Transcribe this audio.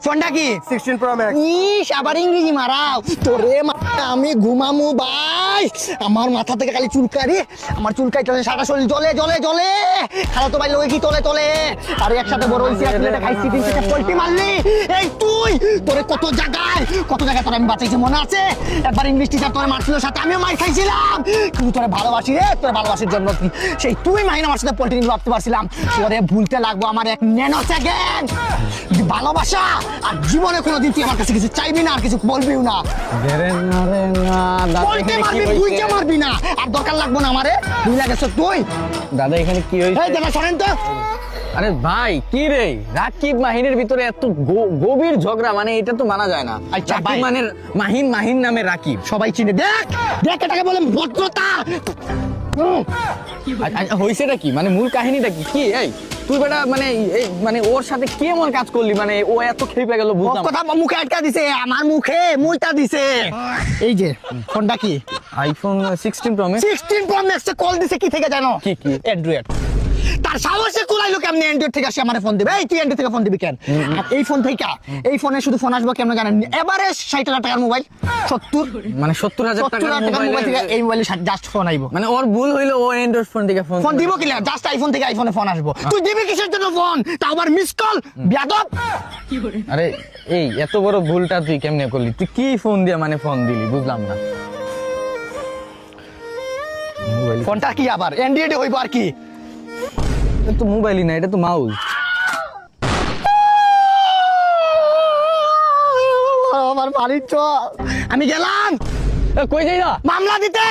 ফোনটা কি 16 Pro Max। ইস আবার ইংরেজি মারাও তোরে আমি ঘুমামু ভাই আমার মাথা থেকে খালি চুলকারি আমার চুলকাই চলে সারা শরীর জ্বলে জ্বলে জ্বলে খালা তো ভাই লোকে কি তলে তলে আর একসাথে বড় হইছি এক প্লেটে খাইছি তিন থেকে পল্টি মারলি এই তুই তোরে কত জায়গায় তোরে আমি বাঁচাইছি মনে আছে একবার ইংলিশ টিচার তোরে মারছিল সাথে আমিও মার খাইছিলাম কিন্তু তোরে ভালোবাসি রে তোর ভালোবাসার জন্য সেই তুই মাইনা আমার সাথে পল্টি নিয়ে ভাবতে পারছিলাম তোরে ভুলতে লাগবো আমার এক ন্যানো সেকেন্ড ভালোবাসা আর জীবনে কোনোদিন তুই আমার কাছে কিছু চাইবি না আর কিছু বলবিও না বলতে মারবি বুঝতে মারবি না আর দরকার লাগবো না আমারে বুঝলা গেছো তুই দাদা এখানে কি হইছে? এই দাদা শোনেন তো আরে ভাই কি রে রাকিব মাহিনের ভিতরে এত গভীর ঝগড়া মানে এটা তো মানা যায় না। আচ্ছা, রাকিব ভাই। মানে মাহিন নামে রাকিব সবাই চিনে দেখ দেখ এটাকে বলে ভদ্রতা হইছেটা কি মানে মূল কাহিনীটা কি কি এই তুই বেটা মানে এই মানে ওর সাথে কি এমন কাজ করলি মানে ও এত খেপে গেল বুঝলাম কথা মুখে আটকা দিছে আমার মুখে মুইটা দিছে এই যে ফোনটা কি iPhone 16 pro max 16 Pro Max এ কল দিছে কি থেকে জানো কি অ্যান্ড্রয়েড তার সাহসে কুলাইলো কেমনে অ্যান্ড্রয়েড থেকে আসে আমারে ফোন দিবে এই তুই অ্যান্ড্রয়েড থেকে ফোন দিবি কেন আর এই ফোন থেকে এই ফোনে শুধু ফোন আসবে কেমনে জানেন এভারেজ 60,000 টাকার মোবাইল 70 মানে 70,000 টাকার মোবাইল থেকে এই মোবাইলে জাস্ট ফোন আইবো মানে ওর ভুল হইলো ও অ্যান্ড্রয়েড ফোন থেকে ফোন দিব কি জাস্ট আইফোন থেকে আইফোনে ফোন আসবো তুই দিবি কিসের জন্য ফোন তা আবার মিস কল বিয়াদব আরে এই এত বড় ভুলটা তুই কেমনে করলি তুই কি ফোন দিয়ে মানে ফোন দিলি বুঝলাম না মোবাইল ফোনটা কি আবার অ্যান্ড্রয়েড হইবো আর কি এটা তো মোবাইলই না এটা তো মাউস আমার বাড়ির চল আমি গেলাম কই যাই না মামলা দিতে